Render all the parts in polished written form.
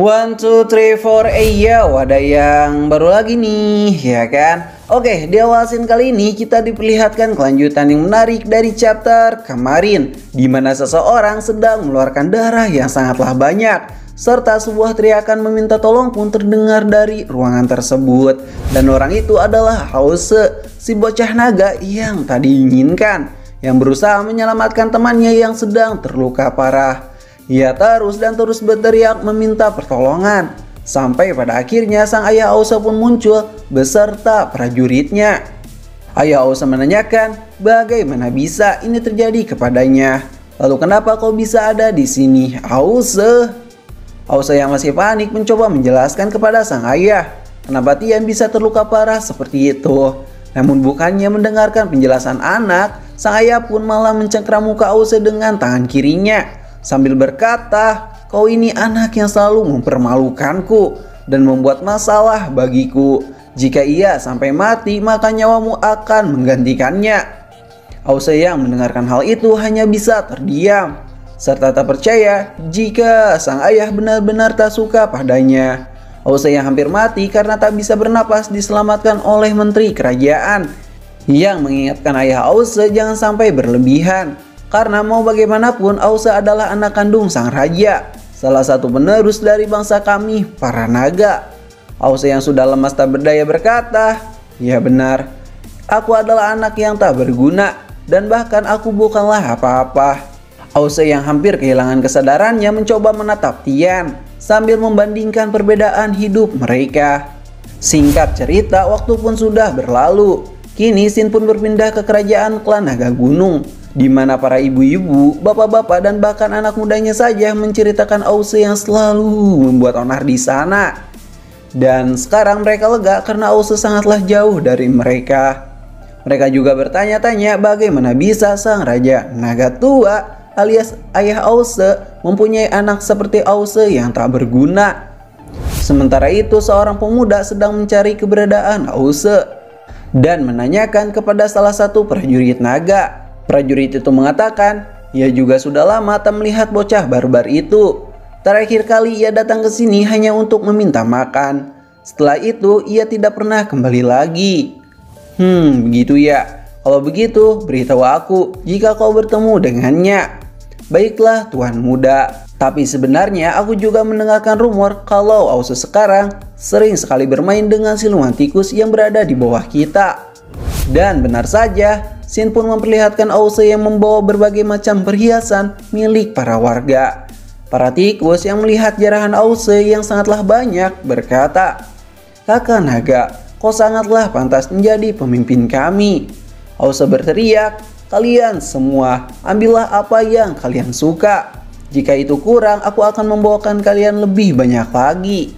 One, two, three, four, ya ada yang baru lagi nih, ya kan? Oke, di awal scene kali ini kita diperlihatkan kelanjutan yang menarik dari chapter kemarin, di mana seseorang sedang mengeluarkan darah yang sangatlah banyak, serta sebuah teriakan meminta tolong pun terdengar dari ruangan tersebut. Dan orang itu adalah Hause, si bocah naga yang tak diinginkan, yang berusaha menyelamatkan temannya yang sedang terluka parah. Ia terus berteriak meminta pertolongan, sampai pada akhirnya sang ayah Hause pun muncul beserta prajuritnya. Ayah Hause menanyakan bagaimana bisa ini terjadi kepadanya. Lalu kenapa kau bisa ada di sini, Hause? Hause yang masih panik mencoba menjelaskan kepada sang ayah kenapa Tian bisa terluka parah seperti itu. Namun bukannya mendengarkan penjelasan anak, sang ayah pun malah mencengkram muka Hause dengan tangan kirinya sambil berkata, "Kau ini anak yang selalu mempermalukanku dan membuat masalah bagiku. Jika ia sampai mati, maka nyawamu akan menggantikannya." Hause yang mendengarkan hal itu hanya bisa terdiam, serta tak percaya jika sang ayah benar-benar tak suka padanya. Hause yang hampir mati karena tak bisa bernapas diselamatkan oleh menteri kerajaan, yang mengingatkan ayah Hause jangan sampai berlebihan. Karena mau bagaimanapun Hause adalah anak kandung sang raja, salah satu penerus dari bangsa kami, para naga. Hause yang sudah lemas tak berdaya berkata, "Ya benar, aku adalah anak yang tak berguna dan bahkan aku bukanlah apa-apa." Hause yang hampir kehilangan kesadarannya mencoba menatap Tian sambil membandingkan perbedaan hidup mereka. Singkat cerita, waktu pun sudah berlalu. Kini scene pun berpindah ke kerajaan klan naga gunung, di mana para ibu-ibu, bapak-bapak, dan bahkan anak mudanya saja menceritakan Hause yang selalu membuat onar di sana. Dan sekarang mereka lega karena Hause sangatlah jauh dari mereka. Mereka juga bertanya-tanya bagaimana bisa sang raja naga tua alias ayah Hause mempunyai anak seperti Hause yang tak berguna. Sementara itu seorang pemuda sedang mencari keberadaan Hause dan menanyakan kepada salah satu prajurit naga. Prajurit itu mengatakan, ia juga sudah lama tak melihat bocah barbar itu. Terakhir kali ia datang ke sini hanya untuk meminta makan. Setelah itu ia tidak pernah kembali lagi. Begitu ya. Kalau begitu beritahu aku jika kau bertemu dengannya. Baiklah tuan muda. Tapi sebenarnya aku juga mendengarkan rumor kalau Hause sekarang sering sekali bermain dengan siluman tikus yang berada di bawah kita. Dan benar saja, scene pun memperlihatkan Hause yang membawa berbagai macam perhiasan milik para warga. Para tikus yang melihat jarahan Hause yang sangatlah banyak berkata, "Kakak naga, kau sangatlah pantas menjadi pemimpin kami." Hause berteriak, "Kalian semua, ambillah apa yang kalian suka. Jika itu kurang, aku akan membawakan kalian lebih banyak lagi."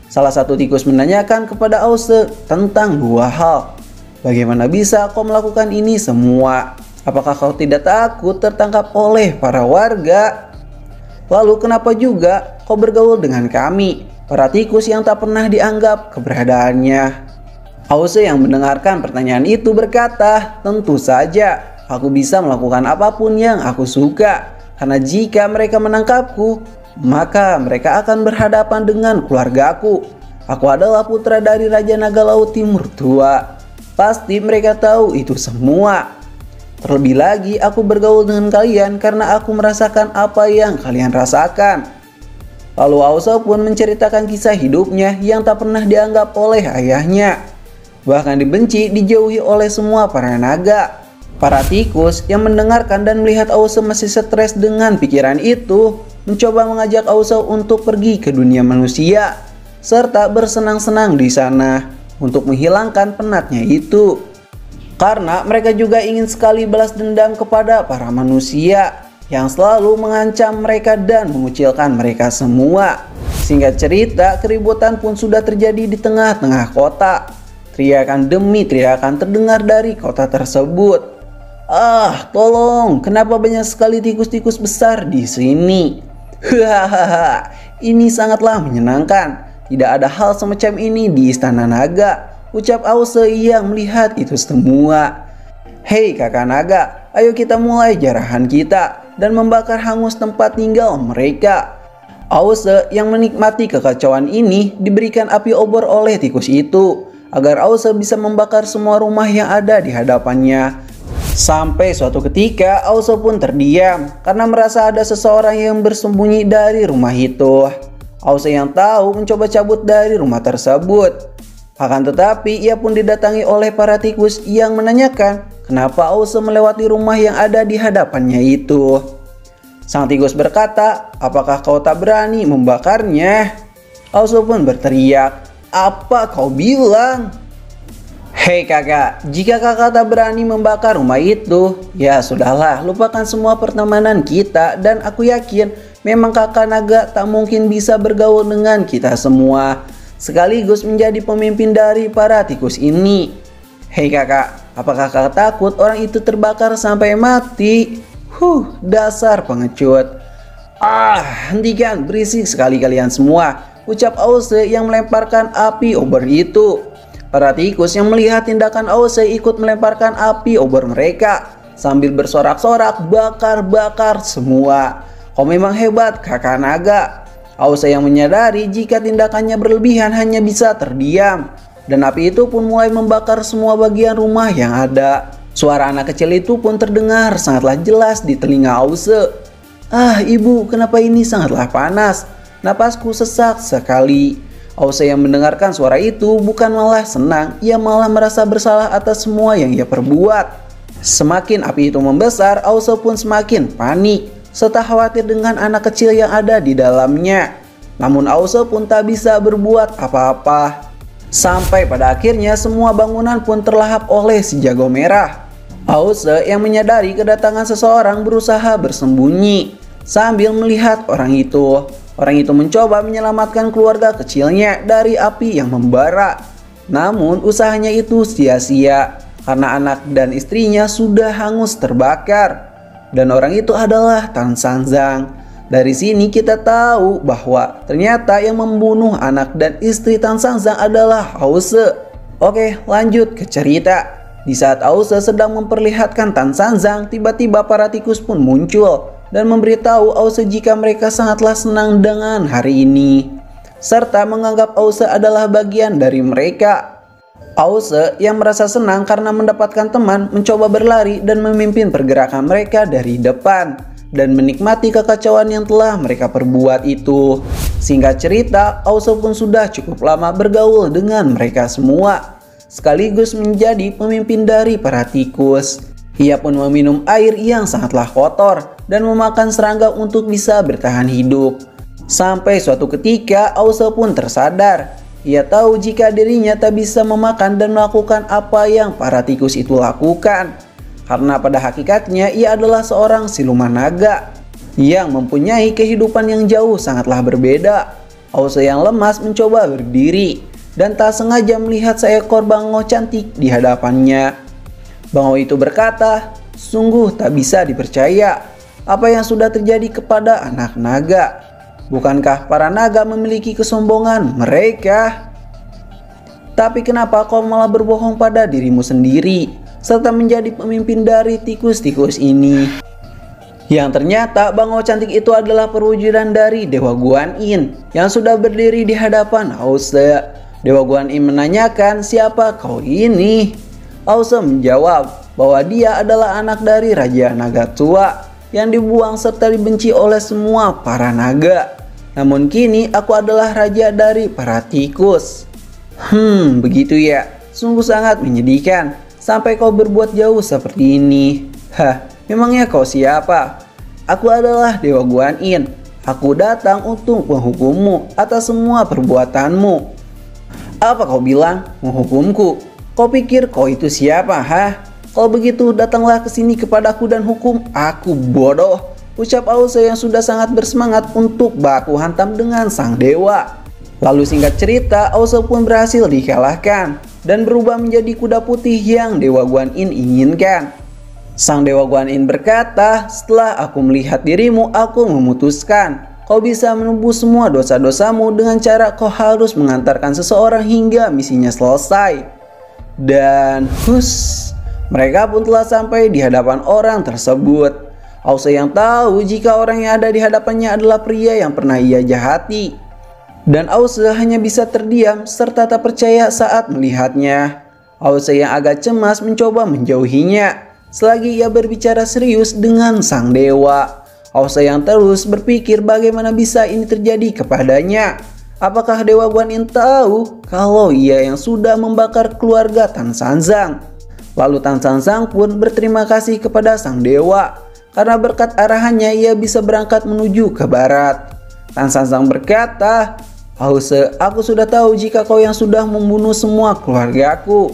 Salah satu tikus menanyakan kepada Hause tentang dua hal. "Bagaimana bisa kau melakukan ini semua? Apakah kau tidak takut tertangkap oleh para warga? Lalu kenapa juga kau bergaul dengan kami, para tikus yang tak pernah dianggap keberadaannya?" Hause yang mendengarkan pertanyaan itu berkata, "Tentu saja, aku bisa melakukan apapun yang aku suka. Karena jika mereka menangkapku, maka mereka akan berhadapan dengan keluargaku. Aku adalah putra dari Raja Naga Laut Timur Tua. Pasti mereka tahu itu semua. Terlebih lagi aku bergaul dengan kalian karena aku merasakan apa yang kalian rasakan." Lalu Hause pun menceritakan kisah hidupnya yang tak pernah dianggap oleh ayahnya, bahkan dibenci, dijauhi oleh semua para naga. Para tikus yang mendengarkan dan melihat Hause masih stres dengan pikiran itu mencoba mengajak Hause untuk pergi ke dunia manusia serta bersenang-senang di sana untuk menghilangkan penatnya itu. Karena mereka juga ingin sekali balas dendam kepada para manusia yang selalu mengancam mereka dan mengucilkan mereka semua. Singkat cerita, keributan pun sudah terjadi di tengah-tengah kota. Teriakan demi teriakan terdengar dari kota tersebut. "Ah, tolong, kenapa banyak sekali tikus-tikus besar di sini? Hahaha, ini sangatlah menyenangkan. Tidak ada hal semacam ini di Istana Naga," ucap Hause yang melihat itu semua. "Hei kakak naga, ayo kita mulai jarahan kita dan membakar hangus tempat tinggal mereka. Ause yang menikmati kekacauan ini diberikan api obor oleh tikus itu agar Ause bisa membakar semua rumah yang ada di hadapannya. Sampai suatu ketika Ause pun terdiam karena merasa ada seseorang yang bersembunyi dari rumah itu. Ause yang tahu mencoba cabut dari rumah tersebut. Akan tetapi ia pun didatangi oleh para tikus yang menanyakan kenapa Ause melewati rumah yang ada di hadapannya itu. Sang tikus berkata, "Apakah kau tak berani membakarnya?" Ause pun berteriak, "Apa kau bilang?" "Hei kakak, jika kakak tak berani membakar rumah itu, ya sudahlah, lupakan semua pertemanan kita dan aku yakin memang kakak naga tak mungkin bisa bergaul dengan kita semua, sekaligus menjadi pemimpin dari para tikus ini. Hei kakak, apakah kakak takut orang itu terbakar sampai mati? Dasar pengecut." Hentikan, berisik sekali kalian semua, ucap Ause yang melemparkan api obor itu. Para tikus yang melihat tindakan Ause ikut melemparkan api obor mereka sambil bersorak-sorak, "Bakar-bakar semua. Kau memang hebat kakak naga." Ause yang menyadari jika tindakannya berlebihan hanya bisa terdiam, dan api itu pun mulai membakar semua bagian rumah yang ada. Suara anak kecil itu pun terdengar sangatlah jelas di telinga Ause. Ibu, kenapa ini sangatlah panas? Napasku sesak sekali." Ause yang mendengarkan suara itu bukan malah senang, ia malah merasa bersalah atas semua yang ia perbuat. Semakin api itu membesar, Ause pun semakin panik, serta khawatir dengan anak kecil yang ada di dalamnya. Namun Ause pun tak bisa berbuat apa-apa. Sampai pada akhirnya semua bangunan pun terlahap oleh si jago merah. Ause yang menyadari kedatangan seseorang berusaha bersembunyi sambil melihat orang itu. Orang itu mencoba menyelamatkan keluarga kecilnya dari api yang membara. Namun usahanya itu sia-sia karena anak dan istrinya sudah hangus terbakar. Dan orang itu adalah Tan Sanzang. Dari sini kita tahu bahwa ternyata yang membunuh anak dan istri Tan Sanzang adalah Ause. Oke, lanjut ke cerita. Di saat Ause sedang memperlihatkan Tan Sanzang, tiba-tiba para tikus pun muncul dan memberitahu Ause jika mereka sangatlah senang dengan hari ini, serta menganggap Ause adalah bagian dari mereka. Ause yang merasa senang karena mendapatkan teman mencoba berlari dan memimpin pergerakan mereka dari depan dan menikmati kekacauan yang telah mereka perbuat itu. Singkat cerita, Ause pun sudah cukup lama bergaul dengan mereka semua, sekaligus menjadi pemimpin dari para tikus. Ia pun meminum air yang sangatlah kotor dan memakan serangga untuk bisa bertahan hidup. Sampai suatu ketika Ause pun tersadar. Ia tahu jika dirinya tak bisa memakan dan melakukan apa yang para tikus itu lakukan. Karena pada hakikatnya ia adalah seorang siluman naga yang mempunyai kehidupan yang jauh sangatlah berbeda. Ause yang lemas mencoba berdiri dan tak sengaja melihat seekor bangau cantik di hadapannya. Bangau itu berkata, "Sungguh tak bisa dipercaya apa yang sudah terjadi kepada anak naga. Bukankah para naga memiliki kesombongan mereka? Tapi kenapa kau malah berbohong pada dirimu sendiri serta menjadi pemimpin dari tikus-tikus ini?" Yang ternyata bangau cantik itu adalah perwujudan dari Dewa Guan Yin yang sudah berdiri di hadapan Ause. Dewa Guan Yin menanyakan, "Siapa kau ini?" Ause menjawab bahwa dia adalah anak dari Raja Naga Tua yang dibuang serta dibenci oleh semua para naga. Namun kini aku adalah raja dari para tikus. Begitu ya. Sungguh sangat menyedihkan sampai kau berbuat jauh seperti ini. Memangnya kau siapa? Aku adalah Dewa Guan Yin. Aku datang untuk menghukummu atas semua perbuatanmu. Apa kau bilang? Menghukumku? Kau pikir kau itu siapa, Kalau begitu datanglah ke sini kepadaku dan hukum aku, bodoh, ucap Ause yang sudah sangat bersemangat untuk baku hantam dengan sang dewa. Lalu singkat cerita, Ause pun berhasil dikalahkan dan berubah menjadi kuda putih yang Dewa Guan Yin inginkan. Sang Dewa Guan Yin berkata, "Setelah aku melihat dirimu, aku memutuskan kau bisa menembus semua dosa-dosamu dengan cara kau harus mengantarkan seseorang hingga misinya selesai." Dan mereka pun telah sampai di hadapan orang tersebut. Ausa yang tahu jika orang yang ada di hadapannya adalah pria yang pernah ia jahati. Dan Ausa hanya bisa terdiam serta tak percaya saat melihatnya. Ausa yang agak cemas mencoba menjauhinya selagi ia berbicara serius dengan sang dewa. Ausa yang terus berpikir bagaimana bisa ini terjadi kepadanya. Apakah Dewa Guanyin tahu kalau ia yang sudah membakar keluarga Tan Sanzang? Lalu Tan Sanzang pun berterima kasih kepada sang dewa karena berkat arahannya ia bisa berangkat menuju ke barat. Tan Sanzang berkata, Ausa, aku sudah tahu jika kau yang sudah membunuh semua keluargaku.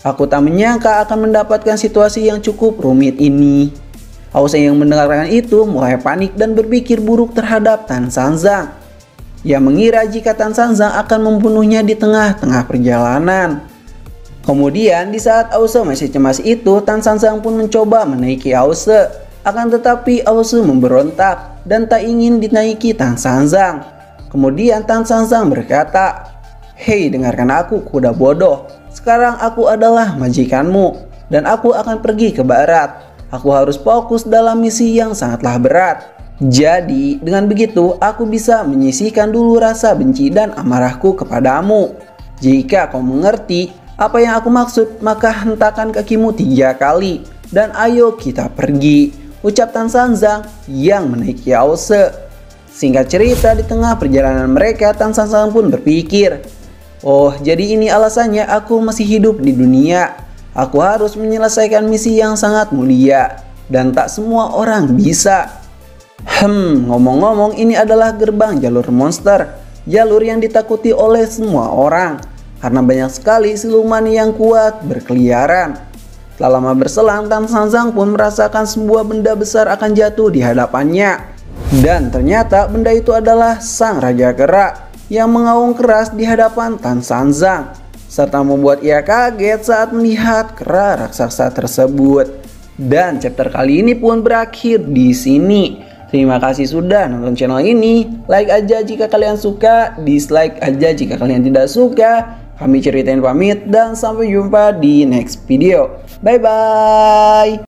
Aku tak menyangka akan mendapatkan situasi yang cukup rumit ini. Ausa yang mendengarkan itu mulai panik dan berpikir buruk terhadap Tan Sanzang. Ia mengira jika Tan Sanzang akan membunuhnya di tengah-tengah perjalanan. Kemudian di saat Ausa masih cemas itu, Tan Sanzang pun mencoba menaiki Ausa. Akan tetapi Ausa memberontak dan tak ingin dinaiki Tan Sanzang. Kemudian Tan Sanzang berkata, "Hei, dengarkan aku, kuda bodoh. Sekarang aku adalah majikanmu dan aku akan pergi ke barat. Aku harus fokus dalam misi yang sangatlah berat. Jadi dengan begitu aku bisa menyisihkan dulu rasa benci dan amarahku kepadamu. Jika kau mengerti apa yang aku maksud, maka hentakan kakimu 3 kali dan ayo kita pergi," ucap Tan Sanzang yang menaiki Ausa. Singkat cerita, di tengah perjalanan mereka, Tan Sanzang pun berpikir, "Oh, jadi ini alasannya aku masih hidup di dunia. Aku harus menyelesaikan misi yang sangat mulia dan tak semua orang bisa." Ngomong-ngomong, ini adalah gerbang jalur monster, jalur yang ditakuti oleh semua orang karena banyak sekali siluman yang kuat berkeliaran. Tak lama berselang, Tan Sanzang pun merasakan sebuah benda besar akan jatuh di hadapannya. Dan ternyata benda itu adalah sang Raja Kera yang mengaung keras di hadapan Tan Sanzang, serta membuat ia kaget saat melihat kera raksasa tersebut. Dan chapter kali ini pun berakhir di sini. Terima kasih sudah nonton channel ini. Like aja jika kalian suka, dislike aja jika kalian tidak suka. Kami Ceritain pamit dan sampai jumpa di next video. Bye bye.